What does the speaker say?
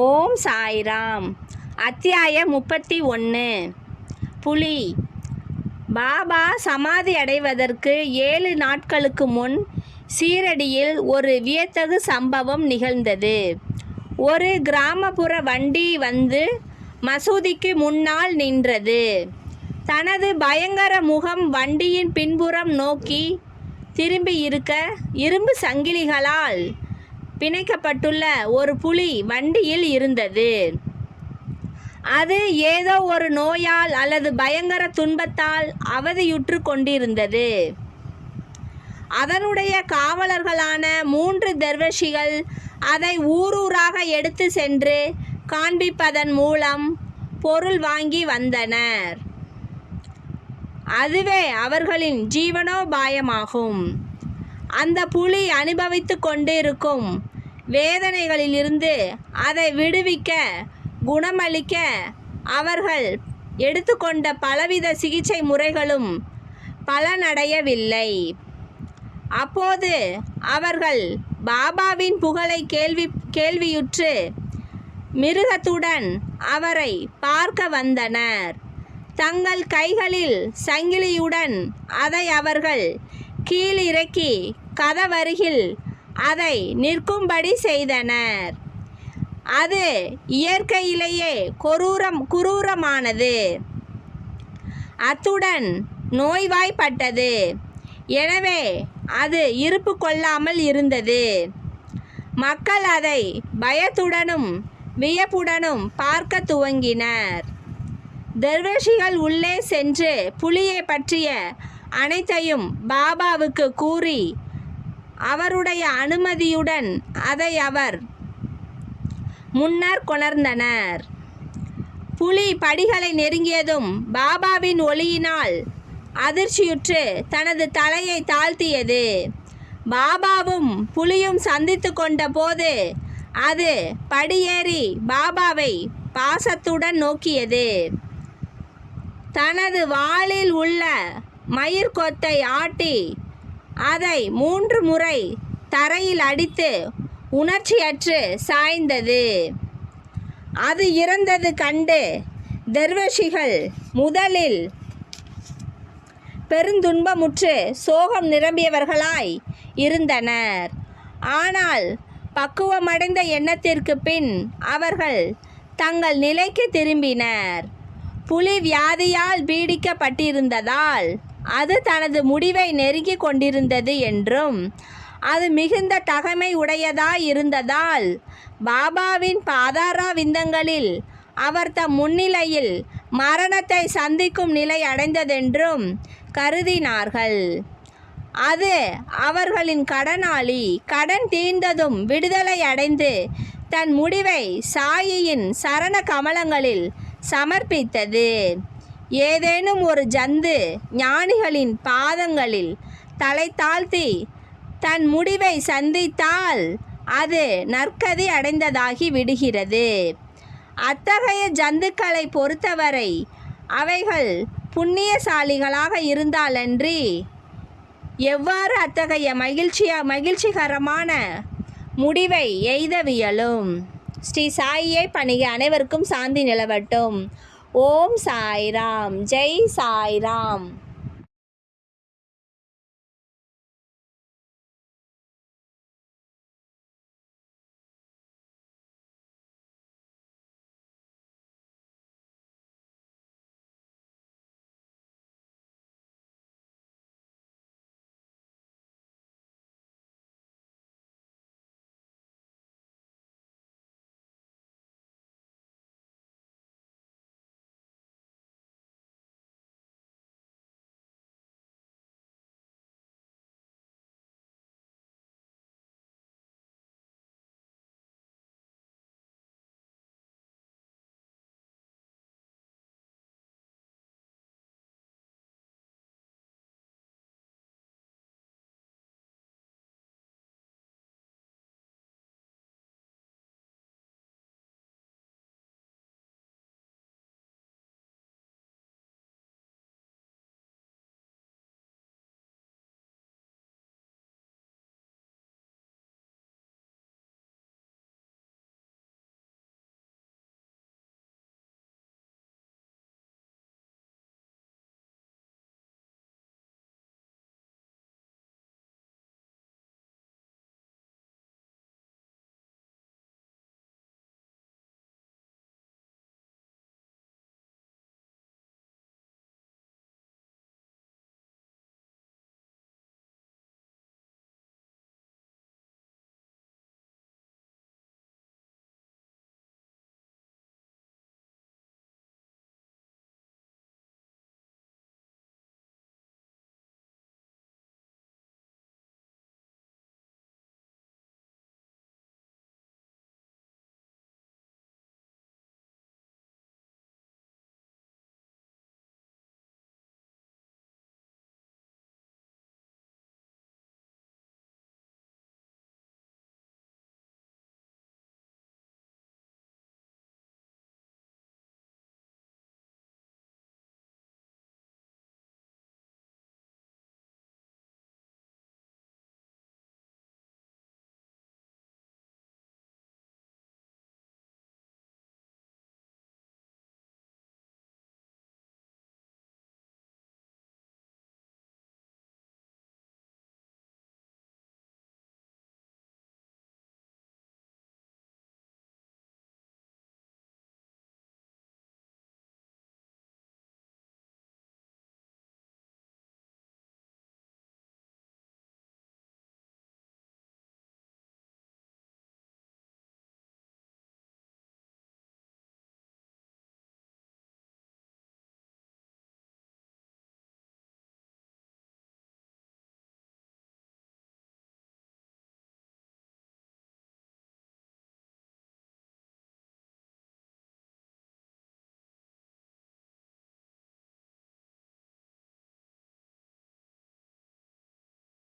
ஓம் சாய்ராம். அத்தியாயம் 31. புலி. பாபா சமாதி அடைவதற்கு 7 நாட்களுக்கு முன் சீரடியில் ஒரு வியத்தகு சம்பவம் நிகழ்ந்தது. ஒரு கிராமப்புற வண்டி வந்து மசூதிக்கு முன்னால் நின்றது. தனது பயங்கர முகம் வண்டியின் பின்புறம் நோக்கி திரும்பி இருக்க, இரும்பு சங்கிலிகளால் பிணைக்கப்பட்டுள்ள ஒரு புலி வண்டியில் இருந்தது. அது ஏதோ ஒரு நோயால் அல்லது பயங்கர துன்பத்தால் அவதியுற்று கொண்டிருந்தது. அதனுடைய காவலர்களான 3 தர்வேஷிகள் அதை ஊரூராக எடுத்து சென்று காண்பிப்பதன் மூலம் பொருள் வாங்கி வந்தனர். அதுவே அவர்களின் ஜீவனோபாயமாகும். அந்த புலி அனுபவித்து கொண்டிருக்கும் வேதனைகளிலிருந்து அதை விடுவிக்க, குணமளிக்க அவர்கள் எடுத்துக்கொண்ட பலவித சிகிச்சை முறைகளும் பலனடையவில்லை. அப்போது அவர்கள் பாபாவின் புகழை கேள்வியுற்று மிருகத்துடன் அவரை பார்க்க வந்தனர். தங்கள் கைகளில் சங்கிலியுடன் அதை அவர்கள் கீழிறக்கி கதவருகில் அதை நிற்கும்படி செய்தனர். அது இயற்கையிலேயே குரூரமானது, அத்துடன் நோய்வாய்ப்பட்டது. எனவே அது இருப்பு கொள்ளாமல் இருந்தது. மக்கள் அதை பயத்துடனும் வியப்புடனும் பார்க்க துவங்கினர். தர்வேஷிகள் உள்ளே சென்று புலியை பற்றிய அனைத்தையும் பாபாவுக்கு கூறி அவருடைய அனுமதியுடன் அதை அவர் முன்னர் கொணர்ந்தனர். புலி படிகளை நெருங்கியதும் பாபாவின் ஒளியினால் அதிர்ச்சியுற்று தனது தலையை தாழ்த்தியது. பாபாவும் புலியும் சந்தித்து கொண்ட போது அது படியேறி பாபாவை பாசத்துடன் நோக்கியது. தனது வாளில் உள்ள மயிர்கொத்தை ஆட்டி அதை 3 முறை தரையில் அடித்து உணர்ச்சியற்று சாய்ந்தது. அது இறந்தது கண்டு தர்வேஷிகள் முதலில் பெருந்துன்பமுற்று சோகம் நிரம்பியவர்களாய் இருந்தனர். ஆனால் பக்குவமடைந்த எண்ணத்திற்கு பின் அவர்கள் தங்கள் நிலைக்கு திரும்பினர். புலி வியாதியால் பீடிக்கப்பட்டிருந்ததால் அது தனது முடிவை நெருங்கி கொண்டிருந்தது என்றும், அது மிகுந்த தகமை உடையதாய் இருந்ததால் பாபாவின் பாதார விந்தங்களில் அவர் தம் முன்னிலையில் மரணத்தை சந்திக்கும் நிலை அடைந்ததென்றும் கருதினார்கள். அது அவர்களின் கடனாளி. கடன் தீர்ந்ததும் விடுதலை அடைந்து தன் முடிவை சாயியின் சரண கமலங்களில் சமர்ப்பித்தது. ஏதேனும் ஒரு ஜந்து ஞானிகளின் பாதங்களில் தலை தாழ்த்தி தன் முடிவை சந்தித்தால் அது நற்கதி அடைந்ததாகி விடுகிறது. அத்தகைய ஜந்துக்களை பொறுத்தவரை அவைகள் புண்ணியசாலிகளாக இருந்தாலன்றி எவ்வாறு அத்தகைய மகிழ்ச்சிகரமான முடிவை எய்தவியலும்? ஸ்ரீ சாயியை பணிக. அனைவருக்கும் சாந்தி நிலவட்டும். ஓம் சாய்ராம். ஜெய் சாய்ராம்.